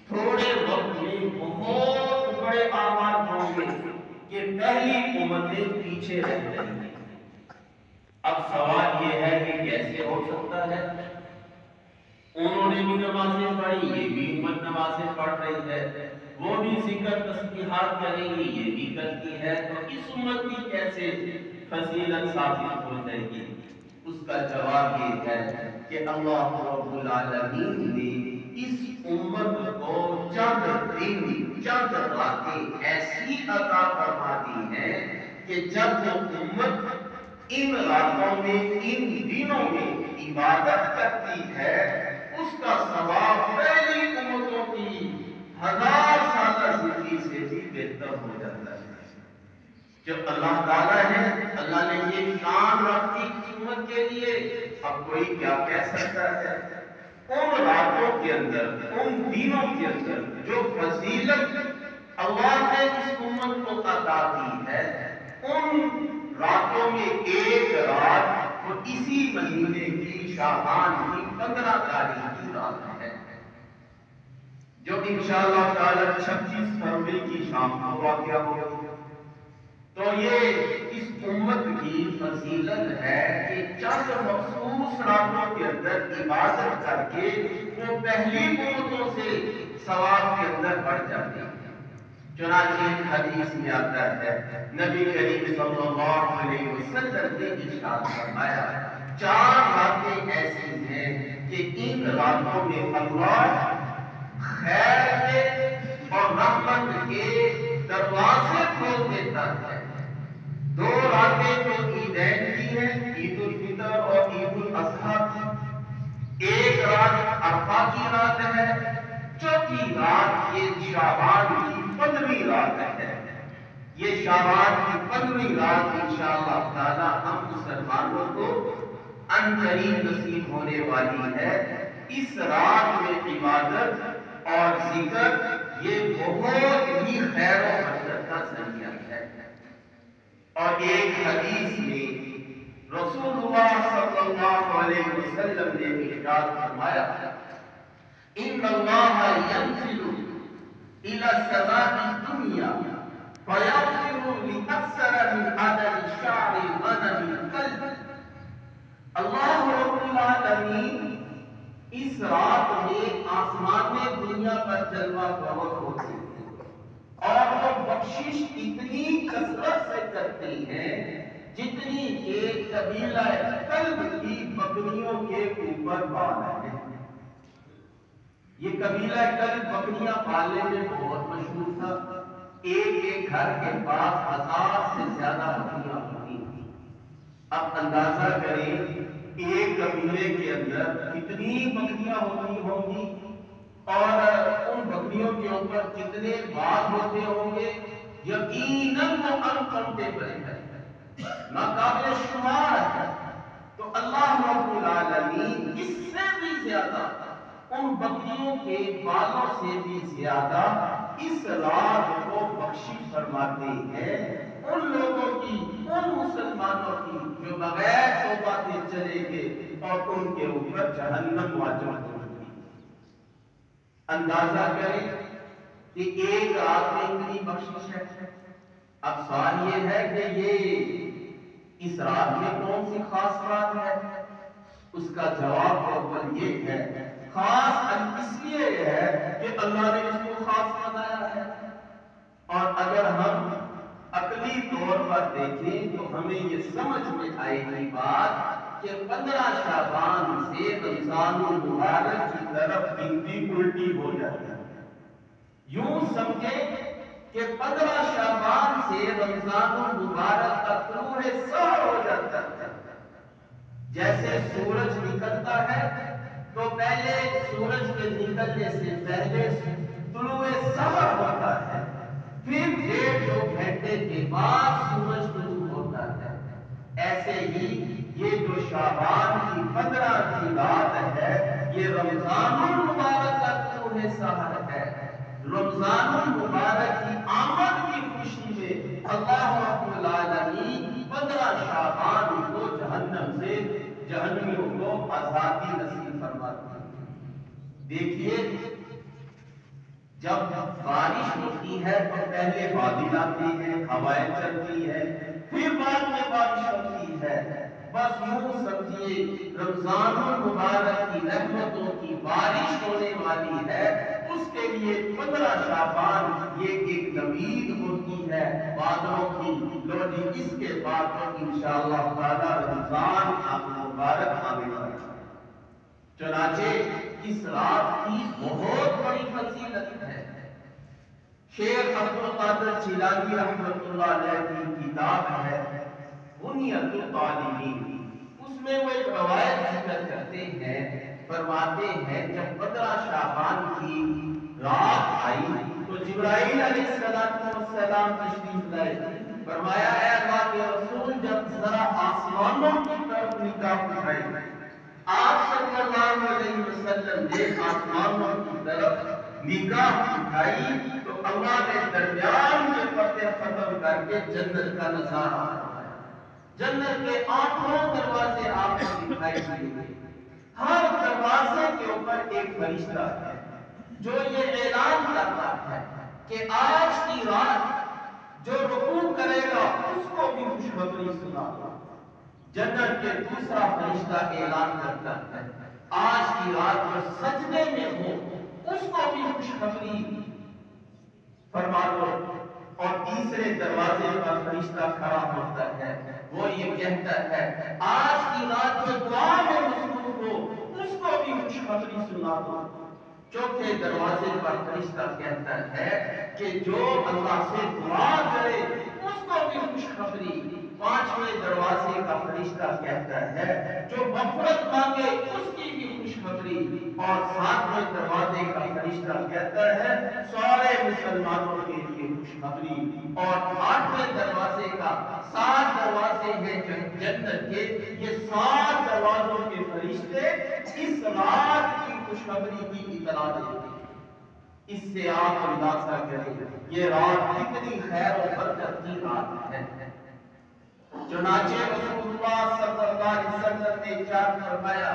تھوڑے وقت میں بہت بڑے آباد ہوں گے کہ پہلی امتیں پیچھے رہ جائیں گی۔ اب سوال یہ ہے کہ کیسے ہو سکتا ہے؟ انہوں نے بھی نمازیں پڑھی، یہ بھی امت نمازیں پڑھ رہی ہے، وہ بھی ذکر تسبیحات کریں گی، یہ بھی کرتی ہے، تو اس امت کی کیسے فضیلت ثابت ہو جائے گی؟ اس کا جواب یہ ہے کہ اللہ رب العالمین نے اس امت کو چند دن، چند راتیں ایسی عطا فرما دی ہیں کہ جب وہ امت ان راتوں میں، ان دنوں میں عبادت کرتی ہے، اس کا ثواب پہلی امتوں کی 1000 سالہ زندگی سے بھی بہتر ہو جاتا ہے۔ جب اللہ تعالیٰ ہے، اللہ نے یہ شان رکھی اس امت کے لیے، اب کوئی کیا کہہ سکتا ہے؟ ان راتوں کے اندر، ان دنوں کے اندر جو فضیلت اللہ نے اس امت کو عطا کی ہے، ان راتوں میں ایک رات وہ اسی مہینے کی شعبان کی 15 تاریخ کی رات ہے، جو انشاءاللہ تعالی 26 فروری کی شام کو واقع ہوگی۔ تو یہ اس امت کی فضیلت ہے کہ چند مخصوص راتوں کے اندر عبادت کر کے وہ پہلی امتوں سے ثواب کے اندر بڑھ جاتے ہیں۔ چنانچہ ایک حدیث میں آتا ہے، نبی کریم صلی اللہ علیہ وسلم نے ارشاد فرمایا، 4 راتیں ایسی ہیں کہ ان راتوں میں اللہ خیر کے اور رحمت کے دروازے کھول دیتا ہے۔ 2 راتیں تو عیدین کی ہیں، عید الفطر اور عید الاضحیٰ کی، ایک رات عرفہ کی رات ہے، چوتھی رات یہ شعبان کی 15ویں رات ہے۔ یہ شعبان کی 15ویں رات انشاءاللہ تعالی ہم مسلمانوں کو عنقریب نصیب ہونے والی ہے۔ اس رات میں عبادت اور ذکر یہ بہت ہی خیر و برکت کا ذریعہ ہے۔ اور ایک حدیث میں رسول اللہ صلی اللہ علیہ وسلم نے ارشاد فرمایا، ان اللہ ينزل الى السماء الدنيا فيغفر لاكثر من عدد شعر الغنم الكلب۔ اللہ رب العالمین اس رات میں آسمان میں دنیا پر جلوہ ظہور ہوتے ہیں اور وہ بخشش اتنی کثرت سے کرتے ہیں جتنی ایک قبیلہ کلب کی بکریوں کے اوپر بال ہے۔ یہ قبیلہ کلب بکریاں پالنے میں بہت مشہور تھا، ایک گھر کے پاس 1000 سے زیادہ بکریاں ہوتی تھیں۔ اب اندازہ کریں ایک قبیلے کے اندر کتنی بکریاں ہوتی ہوں گی اور ان بکریوں کے اوپر کتنے بال ہوتے ہوں گے، یقیناً وہ انکاؤنٹیبل ہے، ناقابل شمار ہے۔ تو اللہ رب العالمین اس سے بھی زیادہ، ان بکریوں کے بالوں سے بھی زیادہ اس رات کو بخشش فرماتے ہیں ان لوگوں کی، ان مسلمانوں کی جو بغیر توبہ کے چلے گئے اور ان کے اوپر جہنم واجب ہوگی۔ اندازہ کریں کہ ایک رات میں اتنی بخشش ہے۔ اب سوال یہ ہے کہ یہ اس رات میں کون سی خاص بات ہے؟ اس کا جواب اول یہ ہے، خاص اس لیے ہے کہ اللہ نے اس کو خاص بنایا ہے۔ اور اگر ہم عقلی طور پر دیکھیں تو ہمیں یہ سمجھ میں آئے گی بات کہ 15 شعبان سے رمضان المبارک کی طرف گنتی الٹی ہو جاتی ہے۔ یوں سمجھیں کہ 15 شعبان سے رمضان المبارک کا طلوع سحر ہو جاتا ہے۔ جیسے سورج نکلتا ہے تو پہلے سورج کے نکلنے سے پہلے طلوع سحر ہوتا ہے، پھر 1.5 گھنٹے کے بعد سورج طلوع ہوتا ہے۔ ایسے ہی یہ جو شعبان کی 15 کی رات ہے یہ رمضان المبارک کا طلوع سحر ہے۔ رمضان المبارک کی آمد کی خوشی میں اللہ رب العالمین 15 شعبان کو جہنم سے، جہنمیوں کو آزادی نصیب فرماتے ہیں۔ دیکھیے جب بارش ہوتی ہے تو پہلے بادل آتے ہیں، ہوائیں چلتی ہے، پھر بعد میں بارش ہوتی ہے۔ بس یوں سمجھیے رمضان المبارک کی رحمتوں کی بارش ہونے والی ہے، اس کے لیے 15 شعبان یہ ایک نوید ہوتی ہے بادلوں کی۔ لو جی اس کے بعد تو انشاءاللہ تعالی رمضان مبارک آنے والا ہے۔ چنانچہ اس رات کی بہت بڑی فضیلت ہے۔ شیخ عبدالقادر جیلانی رحمۃ اللہ علیہ کی کتاب ہے بنیۃ الطالبین، اس میں وہ ایک روایت ذکر کرتے ہیں، فرماتے ہیں جب 15 شعبان کی رات آئی تو جبرائیل علیہ السلام تشریف لائے، فرمایا اے اللہ کے رسول جب ذرا آسمانوں کی طرف نگاہ اٹھائی، آپ صلی اللہ علیہ وسلم نے آسمانوں کی طرف نگاہ اٹھائی تو اللہ نے درمیان کے پردے ختم کر کے جنت کا نظارہ بنایا۔ جنت کے 8 دروازے آپ کو دکھائی دیے، ہر دروازے کے اوپر ایک فرشتہ ہے جو یہ اعلان کرتا ہے کہ آج کی رات جو رکوع کرے گا اس کو بھی خوشخبری سنا دو۔ جنت کے دوسرا فرشتہ اعلان کرتا ہے آج کی رات جو سجدے میں ہو اس کو بھی خوشخبری فرما دو۔ اور تیسرے دروازے پر فرشتہ کھڑا ہوتا ہے، وہ یہ کہتا ہے آج کی رات جو دعا میں مصروف ہو اس کو بھی خوشخبری سنا دو۔ چوتھے دروازے پر فرشتہ کہتا ہے کہ جو اللہ سے دعا کرے اس کو بھی خوشخبری۔ پانچویں دروازے کا فرشتہ کہتا ہے جو مغفرت مانگے اس کی بھی خوشخبری۔ اور 7ویں دروازے کا فرشتہ کہتا ہے سارے مسلمانوں کے لیے خوشخبری۔ اور 8ویں دروازے کا 7 دروازے ہیں جنت کے، یہ 7 دروازوں کے فرشتے اس رات کی خوشخبری کی اطلاع دیتے ہیں۔ اس سے آپ اندازہ کریں یہ رات کتنی خیر و برکت کی رات ہے۔ چنانچہ رسول اللہ صلی اللہ علیہ وسلم نے ارشاد فرمایا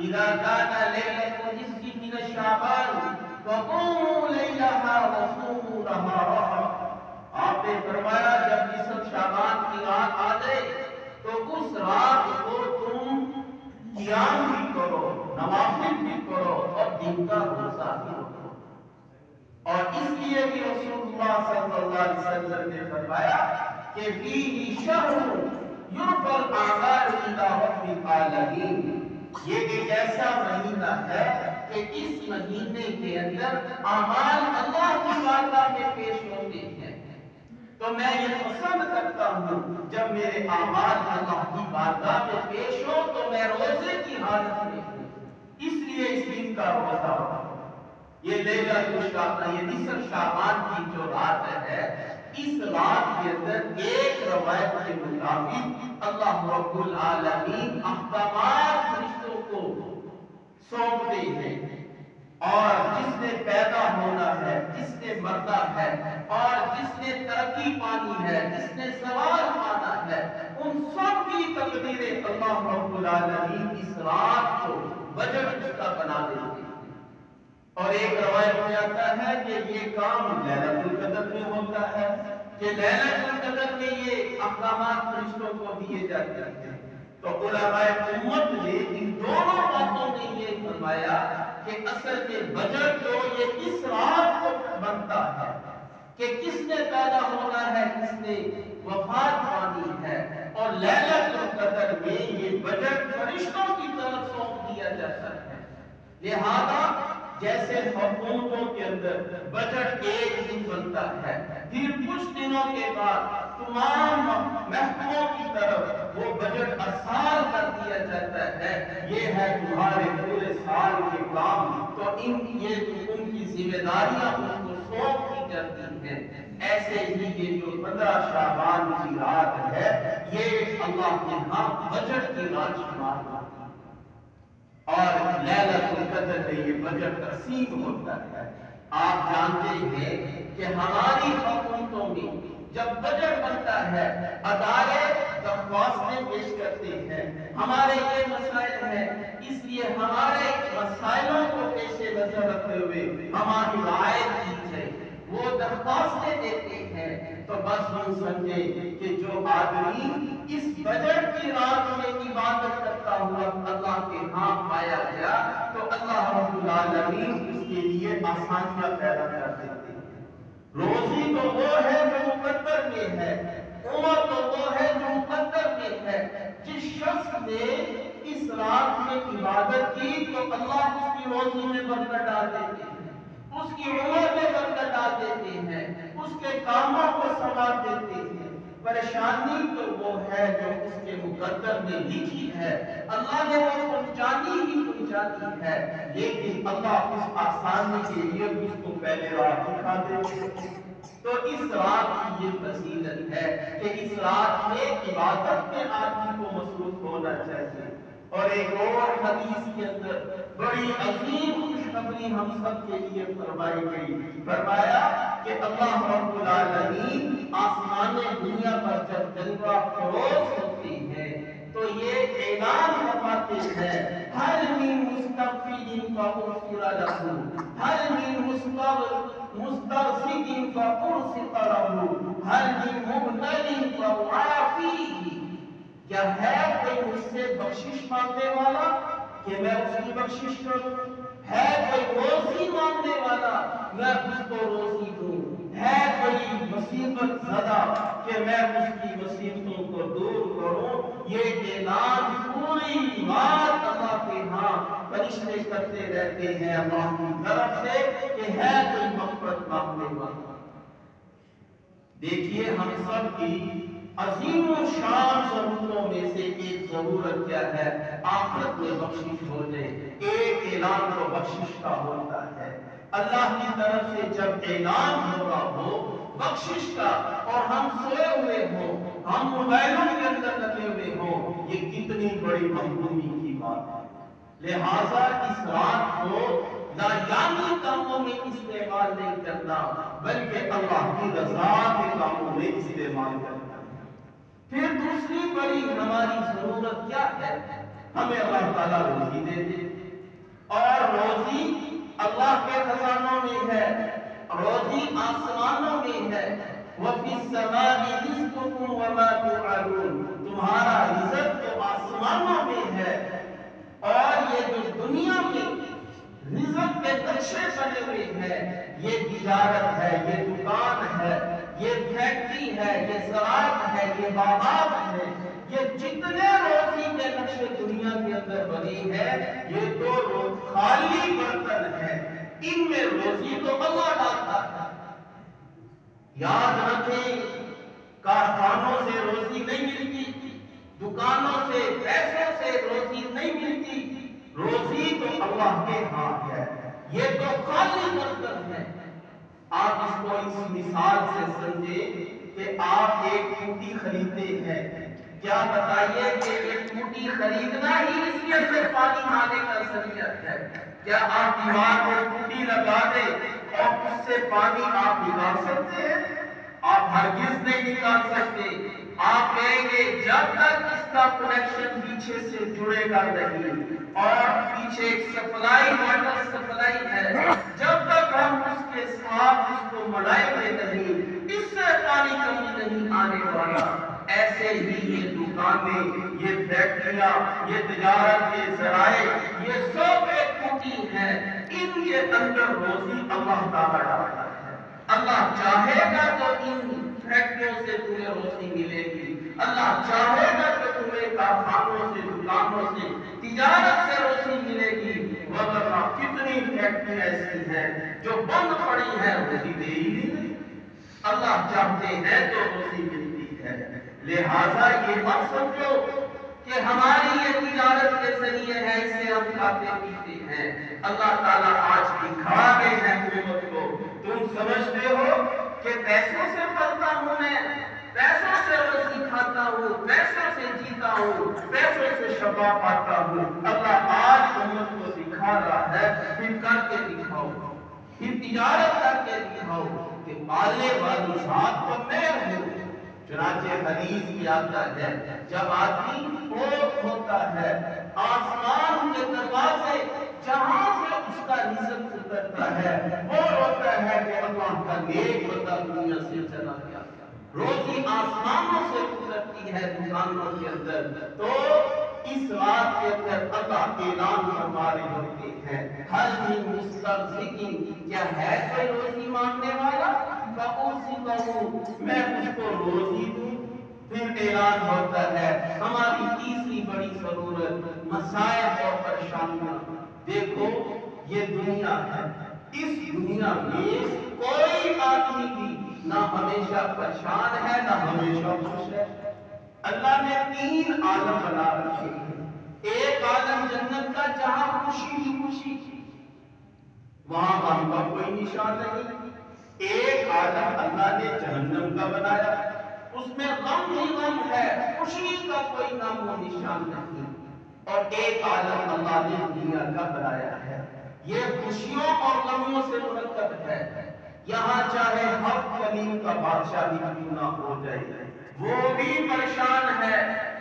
اذا كان ليلة النصف من شعبان فقوموا ليلها وصوموا نهارها۔ آپ نے فرمایا جب نصف شعبان کی رات آ جائے تو اس رات کو تم قیام بھی کرو، نوافل بھی کرو اور دن کا روزہ بھی رکھو۔ اور اس لیے بھی رسول اللہ صلی اللہ علیہ وسلم نے فرمایا کہ فیہ شہر یرفع الاعمال الی رب العالمین، یہ ایک ایسا مہینہ ہے کہ اس مہینے کے اندر اعمال اللہ کی بارگاہ میں پیش ہوتے ہیں۔ تو میں یہ پسند کرتا ہوں جب میرے اعمال اللہ کی بارگاہ میں پیش ہو تو میں روزے کی حالت میں ہوں، اس لیے اس دن کا روزہ رکھوں۔ یہ لیلۃ الشعبان، یہ نصف شعبان کی جو رات ہے، اس رات کے اندر ایک روایت کے مطابق اللہ رب العالمین احکامات فرشتوں کو سونپتے ہیں، اور جس نے پیدا ہونا ہے، جس نے مرنا ہے، اور جس نے ترقی پانی ہے، جس نے زوال پانا ہے، ان سب کی تقدیریں اللہ رب العالمین اس رات کو بجٹ اس کا بنا دیتے ہیں۔ اور ایک روایت میں آتا ہے کہ یہ کام لیلۃ القدر میں ہوتا ہے، کہ لیلۃ القدر میں یہ احکامات فرشتوں کو دیے جاتے ہیں۔ تو علماء امت نے ان دونوں باتوں میں یہ فرمایا کہ اصل میں بجٹ جو یہ اس رات کو بنتا ہے کہ کس نے پیدا ہونا ہے، کس نے وفات پانی ہے، اور لیلۃ القدر میں یہ بجٹ فرشتوں کی طرف سونپ دیا جاتا ہے۔ لہذا جیسے حکومتوں کے اندر بجٹ ایک دن بنتا ہے، پھر کچھ دنوں کے بعد تمام محکموں کی طرف وہ بجٹ ارسال کر دیا جاتا ہے، یہ ہے تمہارے پورے سال کے کام، تو یہ ان کی ذمہ داریاں ان کو سونپ دی جاتی ہیں۔ ایسے ہی یہ جو 15 شعبان کی رات ہے یہ اللہ کے ہاں بجٹ کی رات شمار ہوتی ہے، اور لیلۃ القدر میں یہ بجٹ تقسیم ہوتا ہے۔ آپ جانتے ہیں کہ ہماری حکومتوں میں جب بجٹ بنتا ہے ادارے درخواستیں پیش کرتے ہیں، ہمارے یہ مسائل ہیں، اس لیے ہمارے مسائلوں کو پیش نظر رکھتے ہوئے ہماری رعایت کی درخواستیں دیتے ہیں تو بس ہم سمجھے کہ جو آدمی اس بجٹ کی رات میں عبادت کرتا ہوا اللہ کے ہاں پایا گیا تو اللہ رب العالمین اس کے لیے آسانیاں پیدا کر دیتے ہیں۔ روزی تو وہ ہے جو مقدر میں ہے، عمر تو وہ ہے جو مقدر میں ہے۔ جس شخص نے اس رات میں عبادت کی تو اللہ اس کی روزی میں برکت ڈال دیتے ہیں، اس کی عمر میں برکت ڈال دیتے ہیں، اس کے کاموں کو سنوار دیتے ہیں۔ پریشانی تو وہ ہے جو اس کے مقدر میں لکھی ہے، اللہ نے وہ پہنچانی ہی پہنچانی ہے، لیکن اللہ اس آسانی کے لیے اس کو پہلے راہ دکھا دیتے ہیں۔ تو اس رات کی یہ فضیلت ہے کہ اس رات میں عبادت میں آدمی کو مصروف ہونا چاہیے۔ اور ایک اور حدیث کے اندر بڑی عظیم خوشخبری ہم سب کے لیے فرمائی گئی، فرمایا کہ اللہ رب العالمین آسمان دنیا پر جب جلوہ فروز ہوتی ہے تو یہ اعلان فرماتے ہیں، ہر من مستغفر فغفر له، ہر من مسترشد فأرشد له، ہر من مبتل فأعافيه۔ کیا ہے کوئی مجھ سے بخشش مانگنے والا کہ میں اس کی بخشش کروں؟ ہے کوئی روزی مانگنے والا میں اس کو روزی دوں؟ ہے کوئی مصیبت زدہ کہ میں اس کی مصیبتوں کو دور کروں؟ یہ اعلان پوری رات اللہ کے ہاں فرشتے کرتے رہتے ہیں اللہ کی طرف سے کہ ہے کوئی مغفرت مانگنے والا۔ دیکھیے ہم سب کی عظیم و شان ضرورتوں میں سے ایک ضرورت کیا ہے؟ آخرت میں بخشش ہو جائے۔ ایک اعلان تو بخشش کا ہوتا ہے، اللہ کی طرف سے جب اعلان ہو رہا ہو بخشش کا اور ہم سوئے ہوئے ہوں، ہم موبائلوں کے اندر لگے ہوئے ہوں، یہ کتنی بڑی محرومی کی بات ہے۔ لہذا اس رات کو نایانی کاموں میں استعمال نہیں کرنا بلکہ اللہ کی رضا کے کاموں میں استعمال کرنا۔ پھر دوسری بڑی ہماری ضرورت کیا ہے؟ ہمیں اللہ تعالیٰ روزی دے دے، اور روزی اللہ کے خزانوں میں ہے، روزی آسمانوں میں ہے۔ وَفِي السَّمَاءِ رِزْقُكُمْ وَمَا تُوعَدُونَ، تمہارا رزق تو آسمانوں میں ہے، اور یہ جو دنیا میں رزق کے نقشے بنے ہوئے ہیں، یہ تجارت ہے، یہ دکان ہے، یہ فیکٹری ہے، یہ زراعت ہے، یہ باغات ہے، یہ جتنے روزی کے نقشے دنیا کے اندر بنی ہے یہ تو خالی برتن ہے، ان میں روزی تو اللہ ڈالتا ہے۔ یاد رکھیں کارخانوں سے روزی نہیں ملتی، دکانوں سے پیسوں سے روزی نہیں ملتی، روزی تو اللہ کے ہاں ہے، یہ تو خالی برتن ہے۔ آپ اس کو اس مثال سے سمجھے کہ آپ ایک ٹوٹی خریدتے ہیں، کیا بتائیے کہ یہ ٹوٹی خریدنا ہی اس کے اندر پانی آنے کا ذریعہ ہے؟ کیا آپ دیوار پر ٹوٹی لگا دیں اور اس سے پانی آپ نکال سکتے ہیں؟ آپ ہرگز نہیں نکال سکتے۔ آپ کہیں گے جب تک اس کا کنیکشن پیچھے سے جڑے گا نہیں اور پیچھے ایک سپلائی واٹر سپلائی ہے، جب تک ہم اس کے ساتھ اس کو ملائیں گے نہیں اس سے پانی کمی نہیں آنے والا۔ ایسے ہی یہ دکانیں، یہ فیکٹریاں، یہ تجارت کے ذرائع، یہ سب ایک ٹوٹی ہے، ان کے اندر روزی اللہ تعالیٰ ڈالتا ہے۔ اللہ چاہے گا تو ان فیکٹریوں سے تمہیں روزی ملے گی، اللہ چاہے گا کہ تمہیں کارخانوں سے، دکانوں سے، تجارت سے روزی ملے گی، ورنہ کتنی فیکٹری ایسی ہیں جو بند پڑی ہیں، روزی دے ہی نہیں۔ اللہ چاہتے ہیں تو روزی ملتی ہے۔ لہذا یہ مت سمجھو کہ ہماری یہ تجارت کے ذریعے ہے، اس سے ہم کھاتے پیتے ہیں۔ اللہ تعالیٰ آج دکھا گئے ہیں امت کو، تم سمجھتے ہو کہ پیسوں سے پلتا ہوں میں، پیسوں سے روزی کھاتا ہوں، پیسوں سے جیتا ہوں، پیسوں سے شفا پاتا ہوں۔ اللہ آج امت کو دکھا رہا ہے، پھر کر کے دکھاؤ، پھر تجارت کر کے دکھاؤ کہ پالنے والی ذات تو میں ہوں۔ چنانچہ حدیث کی آتا ہے جب آدمی فوت ہوتا ہے، آسمان کے دروازے جہاں سے اس کا رزق اترتا ہے وہ ہوتا ہے کہ اللہ ان کا نیک بندہ دنیا سے چلا گیا، روزی آسمانوں سے گزرتی ہے دکانوں کے اندر، تو اس رات کے اندر اللہ اعلان فرما رہے ہوتے ہیں ہر من مسترزقین، کیا ہے کوئی روزی مانگنے والا، فأرزقہ، میں اس کو روزی دوں۔ پھر اعلان ہوتا ہے ہماری تیسری بڑی ضرورت مسائل اور پریشانیاں۔ دیکھو یہ دنیا ہے، اس دنیا میں کوئی آدمی بھی نہ ہمیشہ پریشان ہے نہ ہمیشہ خوش ہے۔ اللہ نے تین عالم بنا رکھے ہیں، ایک عالم جنت کا جہاں خوشی ہی خوشی، وہاں غم کا کوئی نشان نہیں، ایک عالم اللہ نے جہنم کا بنایا، اس میں غم ہی غم ہے، خوشی کا کوئی نام و نشان نہیں، اور ایک عالم اللہ نے دنیا کا بنایا ہے، یہ خوشیوں اور غموں سے مرکب ہے۔ یہاں چاہے ہر کلیم کا بادشاہ ہی کیوں نہ ہو جائے، وہ بھی پریشان ہے،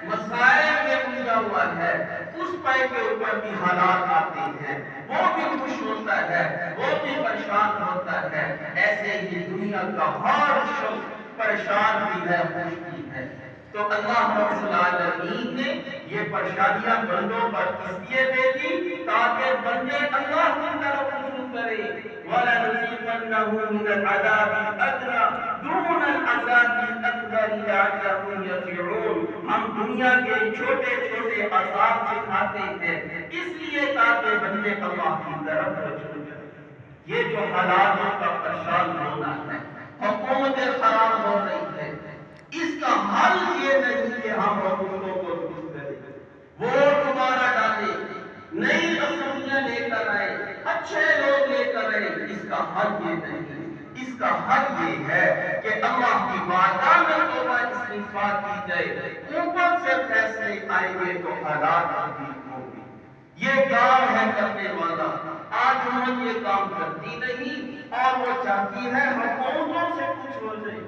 مسائل میں الجھا ہوا ہے، اس پے کے اوپر بھی حالات آتے ہیں، وہ بھی خوش ہوتا ہے، وہ بھی پریشان ہوتا ہے۔ ایسے ہی دنیا کا ہر شخص پریشان بھی ہے، خوش بھی ہے۔ تو اللہ رب العالمین نے یہ پریشانیاں بندوں پر اس لیے دے دی تاکہ بندے اللہ کی طرف رجوع کریں۔ وَلَنُذِيقَنَّهُم مِّنَ الْعَذَابِ الْأَدْنَىٰ دُونَ الْعَذَابِ الْأَكْبَرِ لَعَلَّهُمْ يَرْجِعُونَ، ہم دنیا کے چھوٹے چھوٹے عذاب سکھاتے ہیں اس لیے تاکہ بندے اللہ کی طرف رجوع کریں۔ یہ جو حالاتوں کا پریشان ہونا ہے، حکومتیں خراب ہو رہی ہے، اس کا حل یہ نہیں کہ ہم حکومتوں کو درست کریں، ووٹ دوبارہ ڈالیں، نئی اسمبلیاں لے کر آئے، اچھے لوگ لے کر آئے، اس کا حل یہ نہیں، اس کا حل یہ ہے کہ اللہ کی بارگاہ میں توبہ استغفار کی جائے، اوپر سے فیصلے آئیں گے تو حالات ٹھیک ہوں گے۔ یہ کام ہے کرنے والا، آج حکومت یہ کام کرتی نہیں اور وہ چاہتی ہے حکومتوں سے کچھ ہو جائے۔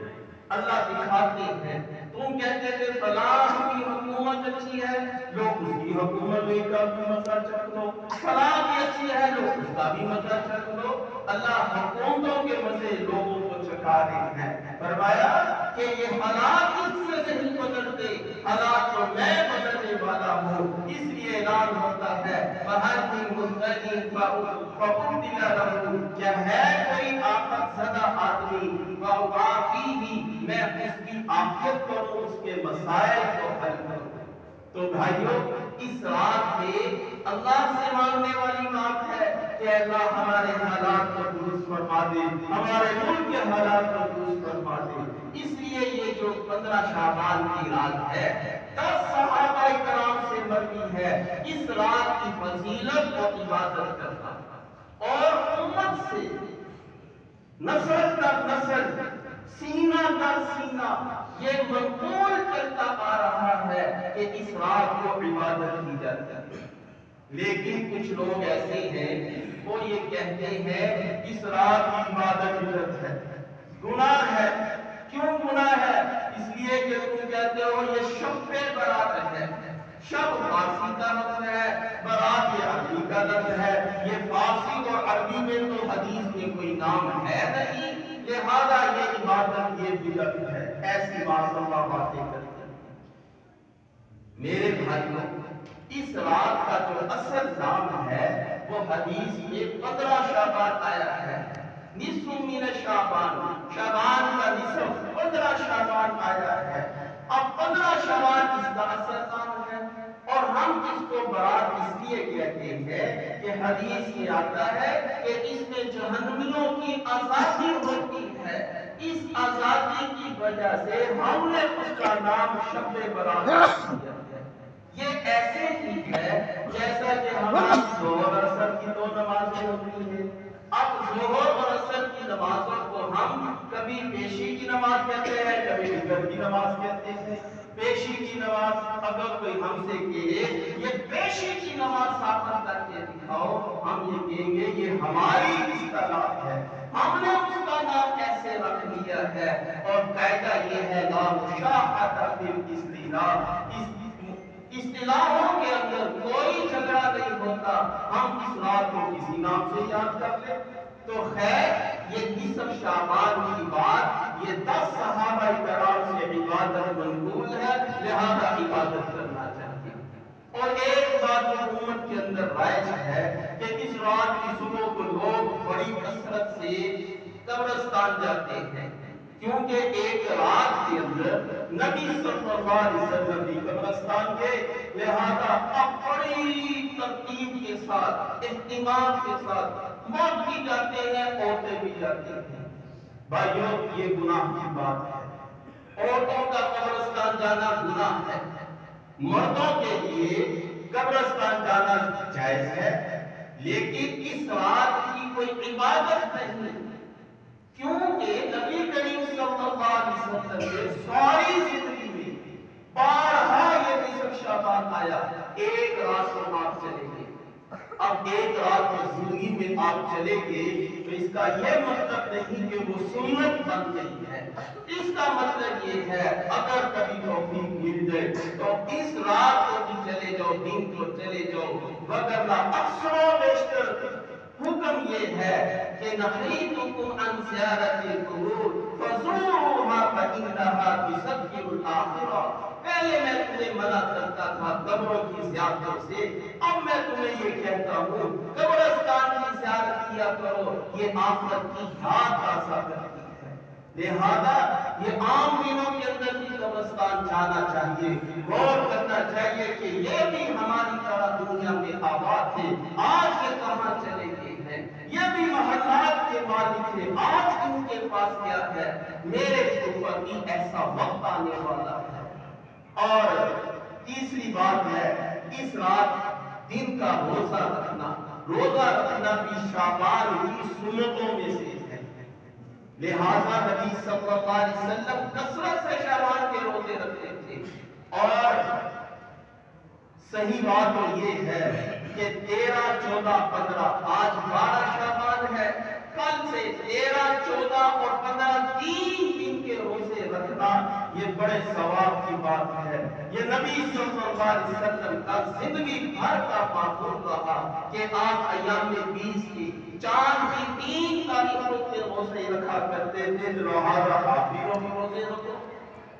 اللہ دکھاتے ہیں، تم کہتے تھے فلاں کی حکومت اچھی ہے، لوگ اس کی حکومت کا بھی مزہ چکھ لو، فلاں کی اچھی ہے، لوگ اس کا بھی مزہ چکھ لو۔ اللہ حکومتوں کے مزے لوگوں کو چکھا رہے ہیں۔ فرمایا کہ یہ حالات اس سے نہیں بدلتے، حالات تو میں بدلنے والا ہوں، اس لیے اعلان ہوتا ہے فَهَلْ مِن مُّدَّكِرٍ فَأُبْدِلَ لَهُ، کیا ہے کوئی آفت زدہ آدمی فَأُعَافِيهِ، میں اس کی عافیت کروں، اس کے مسائل کو حل کروں۔ تو بھائیو اس رات میں اللہ سے مانگنے والی بات ہے کہ اللہ ہمارے حالات کو درست فرما دے، ہمارے ملک کے حالات کو درست فرما دے۔ اس لیے یہ جو 15 شعبان کی رات ہے، 10 صحابہ کرام سے مروی ہے اس رات کی فضیلت اور عبادت کرنا، اور امت سے نسل در نسل، سینہ در سینہ یہ منقول کرتا آ رہا ہے کہ اس رات کو عبادت کی جاتی ہے۔ لیکن کچھ لوگ ایسے ہیں وہ یہ کہتے ہیں اس رات کی عبادت بدعت ہے، گناہ ہے۔ کیوں گناہ ہے؟ اس لیے کہ تم کہتے ہو یہ شب برات ہے، شب فارسی کا لفظ ہے، برات یہ عربی کا لفظ ہے، یہ فارسی اور عربی میں تو حدیث میں کوئی نام ہے نہیں، لہذا یہ عبادت یہ بدعت ہے، ایسی معاذ اللہ باتیں کرتے ہیں۔ میرے بھائیوں اس رات کا جو اصل نام ہے وہ حدیث میں 15 شعبان آیا ہے، نصف من شعبان، شعبان کا نصف 15 شعبان آیا ہے۔ اب 15 شعبان اس کا اصل نام ہے، اور ہم اس کو برات اس لیے کہتے ہیں کہ حدیث میں آتا ہے کہ اس میں جہنمیوں کی آزادی ہوتی ہے، اس آزادی کی وجہ سے ہم نے اس کا نام شب برات دیا ہے۔ یہ ایسے ہی ہے جیسا کہ ہماری ظہر اور عصر کی 2 نمازیں ہوتی ہیں۔ اب ظہر اور عصر کی نمازوں کو ہم کبھی پیشی کی نماز کہتے ہیں، کبھی عصر کی نماز کہتے ہیں۔ پیشی کی نماز اگر کوئی ہم سے کہے یہ پیشی کی نماز ثابت کر کے دکھاؤ، ہم یہ کہیں گے یہ ہماری اصطلاح ہے، ہم نے اس کا نام ایسے رکھ لیا ہے، اور قاعدہ یہ ہے لا مشاحة فی الاصطلاح، اصطلاحوں کے اندر کوئی جھگڑا نہیں ہوتا، ہم اس رات کو کسی نام سے یاد کر لیں۔ تو خیر یہ نصف شعبان رائج ہے کہ اس رات کی صبح کو لوگ بڑی کثرت سے قبرستان جاتے ہیں، کیونکہ ایک رات کے اندر نبی صلی اللہ علیہ وسلم بھی قبرستان کے، لہذا اب بڑی ترتیب کے ساتھ، اہتمام کے ساتھ مرد بھی جاتے ہیں، عورتیں بھی جاتی ہیں۔ بھائیوں، یہ گناہ کی بات ہے، عورتوں کا قبرستان جانا گناہ ہے، مردوں کے لیے قبرستان جانا جائز ہے، لیکن اس رات کی کوئی عبادت نہیں، کیونکہ نبی کریم صلی اللہ علیہ وسلم نے ساری زندگی میں بارہا یہ نصف شعبان آیا، ایک رات کو آپ چلیں گے۔ اب ایک رات کی زندگی میں آپ چلیں گے تو اس کا یہ مطلب نہیں کہ وہ سنت بن گئی ہے، اس کا مطلب یہ ہے اگر کبھی توفیق مل جائے تو اس رات کو بھی چلے جاؤ، دن کو چلے جاؤ، وگرنہ اکثر و بیشتر حکم یہ ہے کہ نہیتکم عن زیارت القبور فزوروها فإنها تذکر الآخرہ۔ پہلے میں تمہیں منع کرتا تھا قبروں کی زیارتوں سے، اب میں تمہیں یہ کہتا ہوں قبرستان کی زیارت کیا کرو، یہ آخرت کی یاد تازہ کرتی ہے۔ لہذا یہ عام دنوں کے اندر بھی قبرستان جانا چاہیے، غور کرنا چاہیے کہ یہ بھی ہماری طرح دنیا میں آباد ہے، آج یہ کہاں چلے گئے ہیں، یہ بھی محلات کے مالک ہے، آج ان کے پاس کیا ہے، میرے اوپر بھی ایسا وقت آنے والا ہے۔ اور تیسری بات ہے، اس رات دن کا روزہ رکھنا، روزہ رکھنا بھی شعبان کی سنتوں میں سے ہے، لہذا نبی صلی اللہ علیہ وسلم کثرت سے شعبان کے روزے رکھتے تھے۔ اور صحیح بات تو یہ ہے کہ 13، 14، 15 آج 12 شعبان ہے، کل سے 13، 14 اور 15 تین دن کے روزے رکھنا یہ بڑے ثواب کی بات ہے۔ یہ نبی صلی اللہ علیہ وسلم کا زندگی بھر کا معمول رہا کہ آپ ایام 20 کی چاند کی 3 تاریخوں کے روزے رکھا کرتے تھے، لہذا آپ بھی روزے رکھو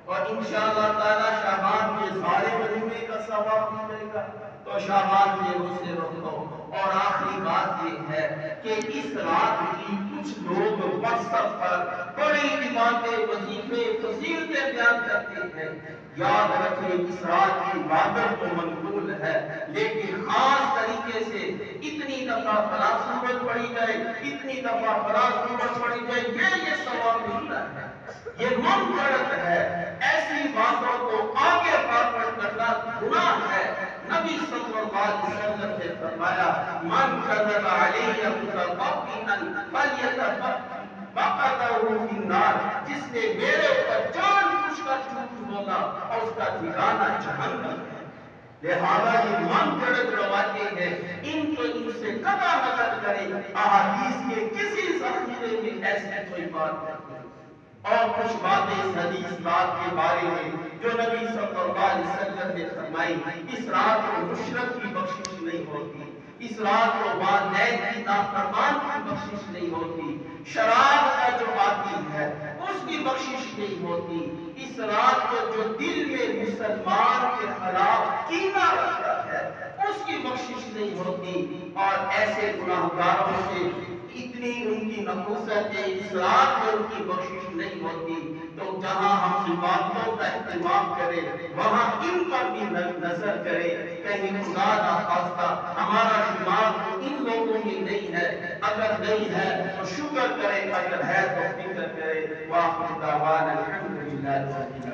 اور انشاءاللہ تعالی شعبان کے سارے مہینے کا ثواب ملے گا، تو شعبان کے روزے رکھو۔ اور آخری بات یہ ہے کہ اس رات کی کچھ لوگ مقصد پر بڑی عبادتیں، وظیفے، فضیلتیں بیان کرتے ہیں، یاد رکھیں اس رات کی عبادت تو منقول ہے، لیکن خاص طریقے سے اتنی دفعہ فلاں سورت پڑھی جائے، اتنی دفعہ فلاں سورت پڑھی جائے، یہ ثواب ملتا ہے، یہ منفرد ہے۔ ایسی باتوں کو آگے فارورڈ کرنا گناہ ہے۔ نبی صلی اللہ علیہ وسلم نے فرمایا من کذب علی متطوعا فلیتبوأ فی النار، جس نے میرے اوپر جان بوجھ کر جھوٹ بولا اور اس کا ٹھکانہ جہنم ہے۔ لہذا یہ منفرد روایتیں ہیں، ان سے قطع نظر کریں، احادیث کے کسی ذخیرے میں ایسی کوئی بات نہیں۔ اور کچھ باتیں اس حدیث رات کے بارے میں جو نبی صلی اللہ علیہ وسلم نے فرمائی، اس رات کو مشرک کی بخشش نہیں ہوتی، اس رات کو والدین کی نافرمان کی بخشش نہیں ہوتی، شراب کا جو آتی ہے اس کی بخشش نہیں ہوتی، اس رات کو جو دل میں مسلمان کے خلاف کینہ رکھتا ہے اس کی بخشش نہیں ہوتی، اور ایسے گناہگاروں سے اتنی ان کی نفوست ہے، اس رات میں ان کی بخشش نہیں ہوتی۔ تو جہاں ہم عبادتوں کا اہتمام کریں وہاں ان پر بھی نظر کریں، کہیں خدا نہ خواستہ ہمارا شمار ان لوگوں میں نہیں ہے، اگر نہیں ہے تو شکر کریں، اگر ہے تو فکر کریں۔ وآخر دعوانا الحمدللہ۔